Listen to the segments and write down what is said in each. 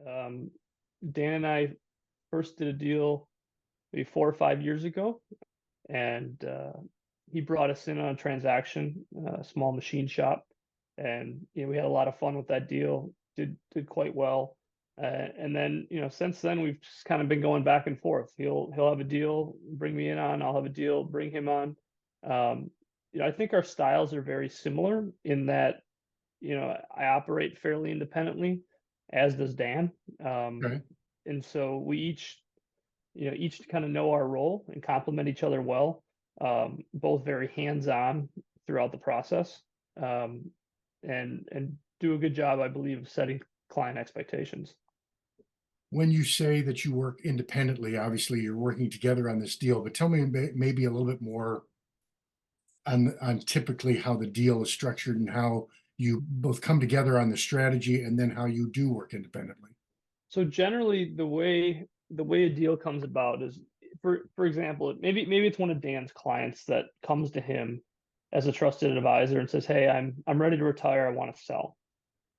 Um, Dan and I first did a deal maybe 4 or 5 years ago, and he brought us in on a transaction, a small machine shop, and we had a lot of fun with that deal. Did quite well, and then since then we've just kind of been going back and forth. He'll have a deal, bring me in on. I'll have a deal, bring him on. Um, I think our styles are very similar in that I operate fairly independently, as does Dan. Um, Okay. and so we each kind of know our role and complement each other well. Both very hands-on throughout the process, um, and do a good job, I believe, of setting client expectations. When you say that you work independently, obviously you're working together on this deal, but tell me maybe a little bit more on typically how the deal is structured and how you both come together on the strategy and then how you do work independently. So generally, the way a deal comes about is, for example, maybe it's one of Dan's clients that comes to him as a trusted advisor and says, "Hey, I'm ready to retire. I want to sell."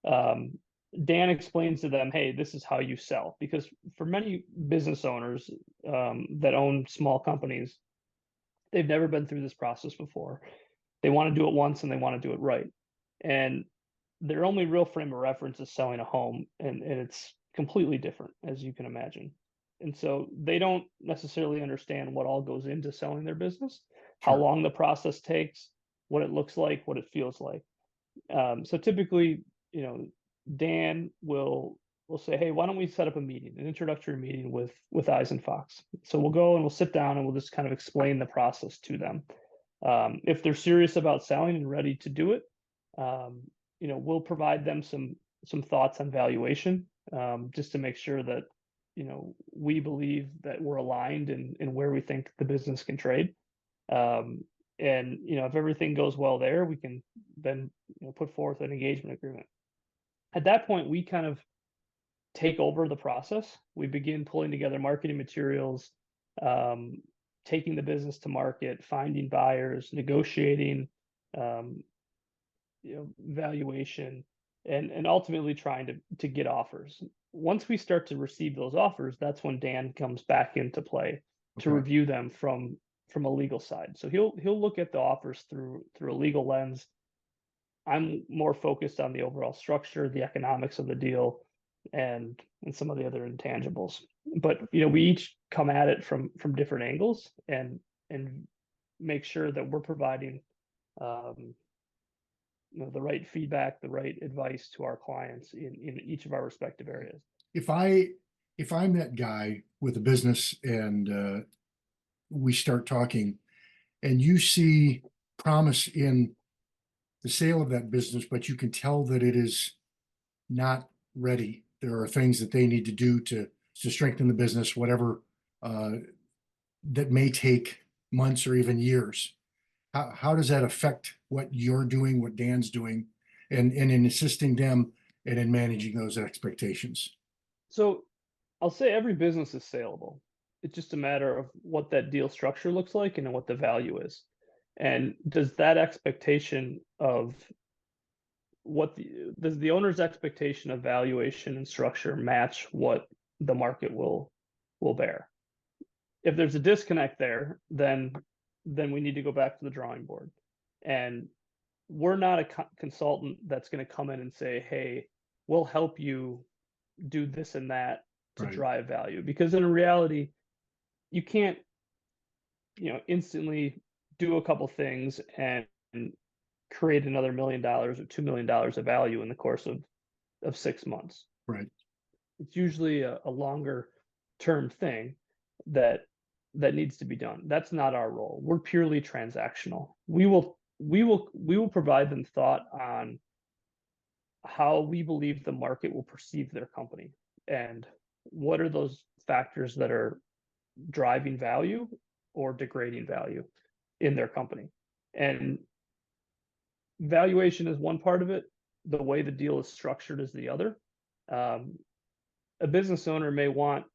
Um, Dan explains to them, "Hey, this is how you sell," because for many business owners that own small companies, they've never been through this process before. They want to do it once and they want to do it right, and their only real frame of reference is selling a home, and it's completely different, as you can imagine. And so they don't necessarily understand what all goes into selling their business, how Sure. long the process takes, what it looks like, what it feels like. So typically, you know, Dan will say, "Hey, why don't we set up a meeting, an introductory meeting with Eyes and Fox?" So we'll go and we'll sit down and we'll just kind of explain the process to them. If they're serious about selling and ready to do it, um, we'll provide them some thoughts on valuation, just to make sure that we believe that we're aligned in where we think the business can trade. Um, and if everything goes well there, we can then put forth an engagement agreement. At that point, we kind of take over the process. We begin pulling together marketing materials, um, taking the business to market, finding buyers, negotiating, um, valuation, and ultimately trying to get offers. Once we start to receive those offers, that's when Dan comes back into play to Okay. review them from a legal side. So he'll look at the offers through a legal lens. I'm more focused on the overall structure, the economics of the deal, and some of the other intangibles. But we each come at it from different angles and make sure that we're providing um, the right feedback, the right advice to our clients in each of our respective areas. If I if I'm that guy with a business and we start talking and you see promise in the sale of that business, but you can tell that it is not ready. There are things that they need to do to strengthen the business, whatever uh, that may take months or even years. How does that affect what you're doing, what Dan's doing, and in assisting them and in managing those expectations? So I'll say every business is saleable. It's just a matter of what that deal structure looks like and what the value is. And does that expectation of does the owner's expectation of valuation and structure match what the market will bear? If there's a disconnect there, then we need to go back to the drawing board. And we're not a consultant that's going to come in and say, "Hey, we'll help you do this and that to Right. drive value," because in reality, you can't instantly do a couple things and create another $1 million or $2 million of value in the course of 6 months. Right. It's usually a longer term thing that needs to be done. That's not our role. We're purely transactional. We will provide them thought on how we believe the market will perceive their company and what are those factors that are driving value or degrading value in their company. And valuation is one part of it. The way the deal is structured is the other. Um, a business owner may want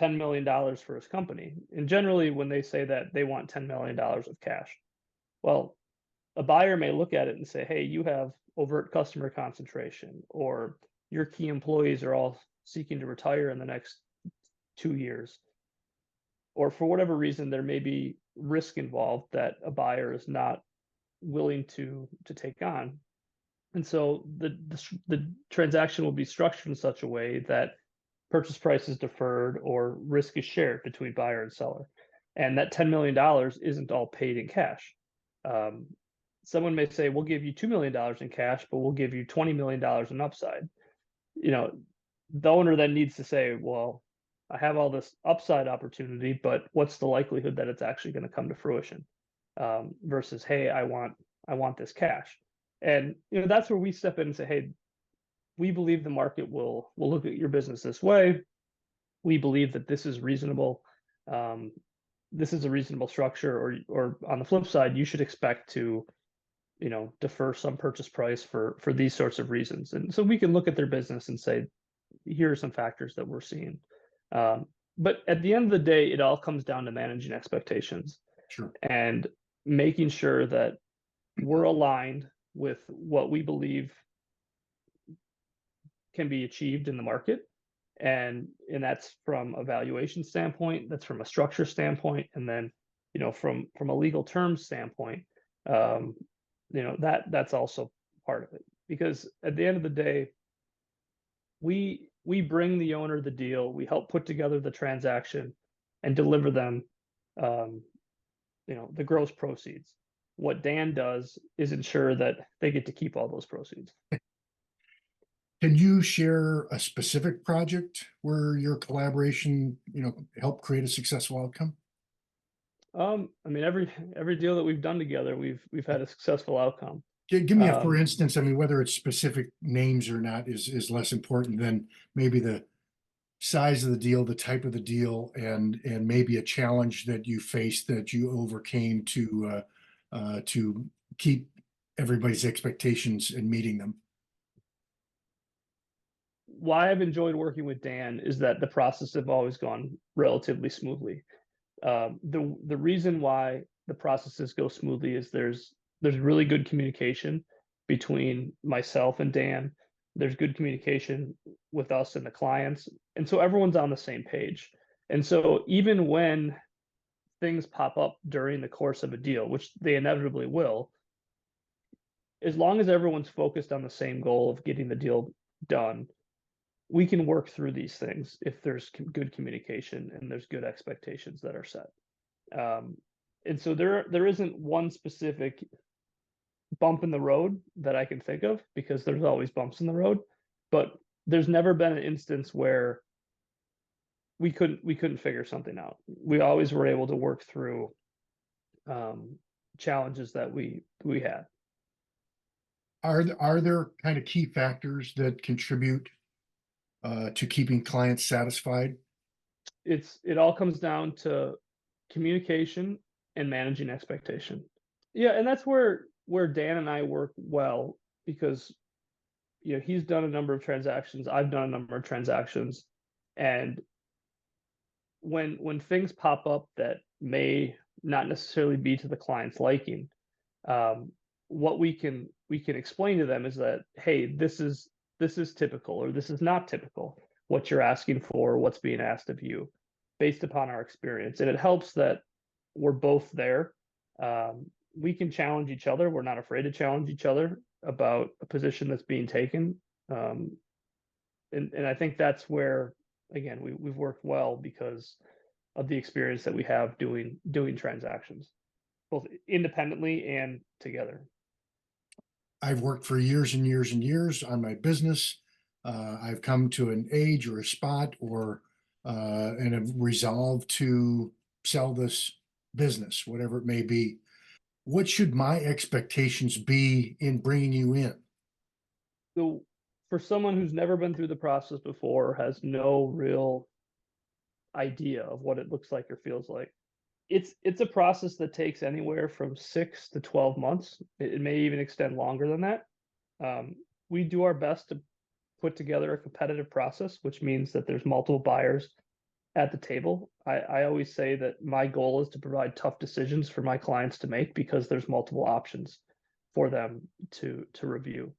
$10 million for his company. And generally, when they say that, they want $10 million of cash. Well, a buyer may look at it and say, "Hey, you have overt customer concentration, or your key employees are all seeking to retire in the next 2 years, or for whatever reason, there may be risk involved that a buyer is not willing to take on. And so the transaction will be structured in such a way that purchase price is deferred or risk is shared between buyer and seller. And that $10 million isn't all paid in cash. Um, Someone may say, we'll give you $2 million in cash, but we'll give you $20 million in upside. You know, the owner then needs to say, well, I have all this upside opportunity, but what's the likelihood that it's actually going to come to fruition? Versus, hey, I want this cash. And that's where we step in and say, hey, we believe the market will look at your business this way. We believe that this is reasonable. This is a reasonable structure, or on the flip side, you should expect to defer some purchase price for these sorts of reasons. And so we can look at their business and say, here are some factors that we're seeing. But at the end of the day, it all comes down to managing expectations. Sure. And making sure that we're aligned with what we believe can be achieved in the market. And that's from a valuation standpoint, that's from a structure standpoint, and then from a legal terms standpoint, that's also part of it. Because at the end of the day, we bring the owner the deal, we help put together the transaction and deliver them the gross proceeds. What Dan does is ensure that they get to keep all those proceeds. Can you share a specific project where your collaboration, helped create a successful outcome? I mean, every deal that we've done together, we've had a successful outcome. Give me a for instance. I mean, whether it's specific names or not is less important than maybe the size of the deal, the type of the deal, and maybe a challenge that you faced that you overcame to keep everybody's expectations and meeting them. Why I've enjoyed working with Dan is that the process have always gone relatively smoothly. The reason why the processes go smoothly is there's really good communication between myself and Dan. There's good communication with us and the clients, and so everyone's on the same page. And so even when things pop up during the course of a deal, which they inevitably will, as long as everyone's focused on the same goal of getting the deal done, we can work through these things if there's good communication and there's good expectations that are set. And so there isn't one specific bump in the road that I can think of, because there's always bumps in the road, but there's never been an instance where we couldn't figure something out. We always were able to work through challenges that we had. Are there kind of key factors that contribute to keeping clients satisfied? It all comes down to communication and managing expectation. Yeah, and that's where Dan and I work well, because he's done a number of transactions, I've done a number of transactions, and when things pop up that may not necessarily be to the client's liking, what we can explain to them is that, hey, this is typical, or this is not typical, what you're asking for, what's being asked of you, based upon our experience. And it helps that we're both there. We can challenge each other. We're not afraid to challenge each other about a position that's being taken. And I think that's where, again, we've worked well because of the experience that we have doing transactions, both independently and together. I've worked for years and years and years on my business. I've come to an age or a spot and have resolved to sell this business, whatever it may be. What should my expectations be in bringing you in? So for someone who's never been through the process before, has no real idea of what it looks like or feels like, it's a process that takes anywhere from 6 to 12 months. It may even extend longer than that. We do our best to put together a competitive process, which means that there's multiple buyers at the table. I always say that my goal is to provide tough decisions for my clients to make, because there's multiple options for them to review.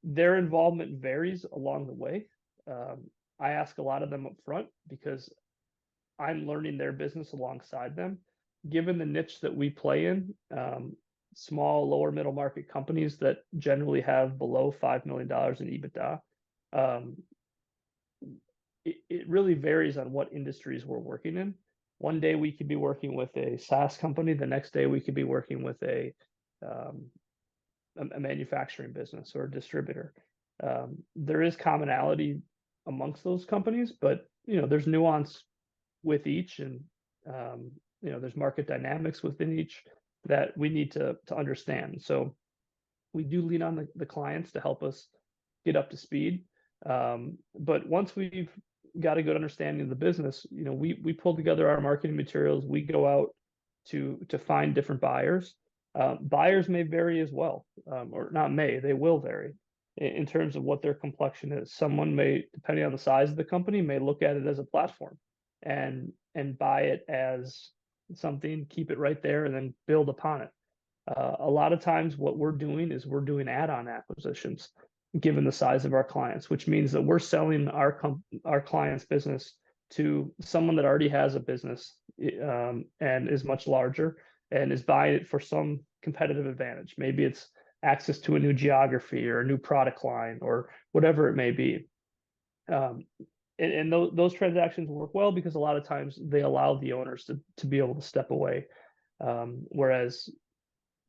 their involvement varies along the way. I ask a lot of them up front because I'm learning their business alongside them. Given the niche that we play in, small, lower middle market companies that generally have below $5 million in EBITDA, um, it really varies on what industries we're working in. One day we could be working with a SaaS company. The next day we could be working with um, a manufacturing business or a distributor. There is commonality amongst those companies, but there's nuance with each, and there's market dynamics within each that we need to understand. So we do lean on the clients to help us get up to speed. But once we've got a good understanding of the business, we pull together our marketing materials. We go out to find different buyers. Buyers may vary as well, or not may, they will vary in terms of what their complexion is. Someone may, depending on the size of the company, may look at it as a platform and buy it as something, keep it right there, and then build upon it. A lot of times, what we're doing is we're doing add-on acquisitions, given the size of our clients, which means that we're selling our client's business to someone that already has a business, and is much larger and is buying it for some competitive advantage. Maybe it's access to a new geography or a new product line or whatever it may be. Um, and those transactions work well because a lot of times they allow the owners to be able to step away. Whereas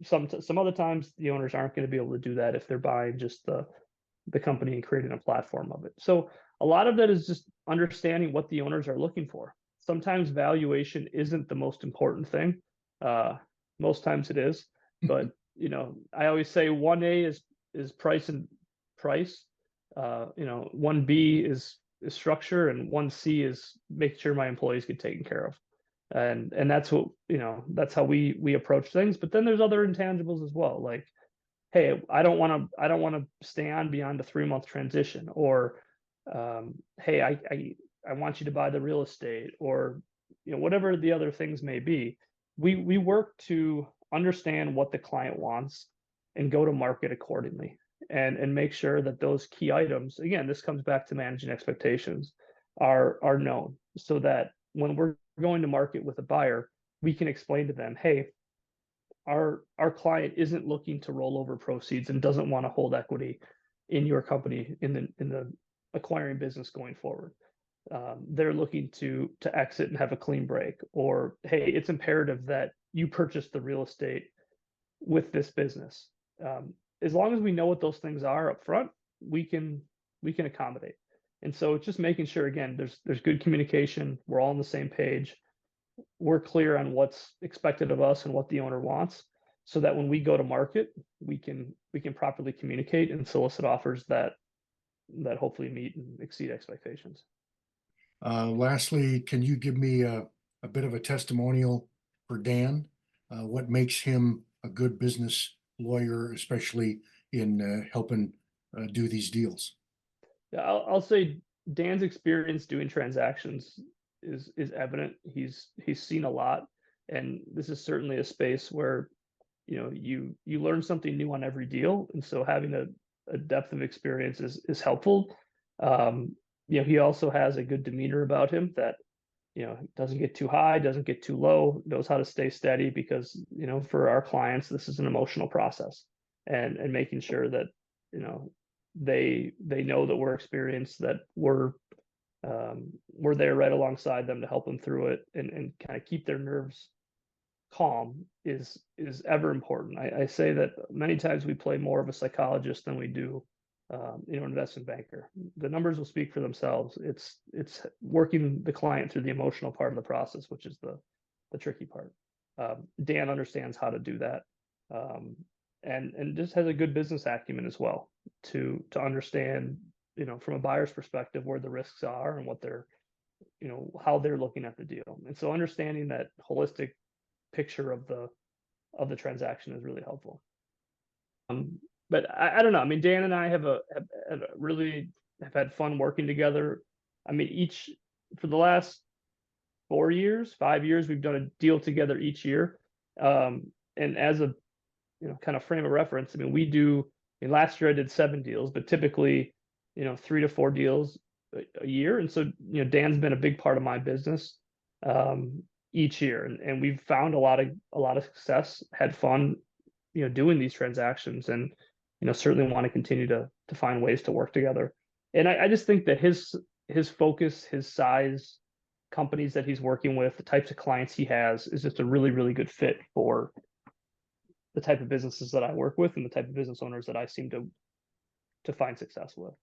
some other times the owners aren't going to be able to do that if they're buying just the company and creating a platform of it. So a lot of that is just understanding what the owners are looking for. Sometimes valuation isn't the most important thing. Most times it is, but I always say 1A is price and price. 1B is structure, and 1C is make sure my employees get taken care of. And that's what that's how we approach things. But then there's other intangibles as well, like, hey, I don't want to stay on beyond a 3-month transition, or hey, I want you to buy the real estate, or whatever the other things may be. We work to understand what the client wants and go to market accordingly, and make sure that those key items, again, this comes back to managing expectations, are known, so that when we're going to market with a buyer, we can explain to them, hey, our client isn't looking to roll over proceeds and doesn't want to hold equity in your company in the acquiring business going forward. They're looking to exit and have a clean break, or hey, it's imperative that you purchase the real estate with this business. As long as we know what those things are up front, we can accommodate. And so it's just making sure, again, there's good communication. We're all on the same page. We're clear on what's expected of us and what the owner wants, so that when we go to market, we can properly communicate and solicit offers that hopefully meet and exceed expectations. Lastly, can you give me a bit of a testimonial for Dan? What makes him a good business lawyer, especially in helping do these deals? Yeah, I'll say Dan's experience doing transactions is evident. He's seen a lot, and this is certainly a space where you learn something new on every deal, and so having a depth of experience is helpful. He also has a good demeanor about him that doesn't get too high, doesn't get too low, knows how to stay steady, because for our clients this is an emotional process, and making sure that they know that we're experienced, that we're there right alongside them to help them through it, and kind of keep their nerves calm is ever important. I say that many times we play more of a psychologist than we do investment banker. The numbers will speak for themselves. It's working the client through the emotional part of the process, which is the tricky part. Dan understands how to do that, and just has a good business acumen as well to understand from a buyer's perspective where the risks are and what they're how they're looking at the deal. And so understanding that holistic picture of the transaction is really helpful. But I don't know. I mean, Dan and I have really had fun working together. I mean, for the last 4 years, 5 years, we've done a deal together each year. And as a kind of frame of reference, I mean, we do mean, last year I did 7 deals, but typically, 3 to 4 deals a year. And so, Dan's been a big part of my business each year, and we've found a lot of success, had fun, doing these transactions, and certainly want to continue to find ways to work together. And I just think that his focus, his size, companies that he's working with, the types of clients he has, is just a really, really good fit for the type of businesses that I work with and the type of business owners that I seem to find success with.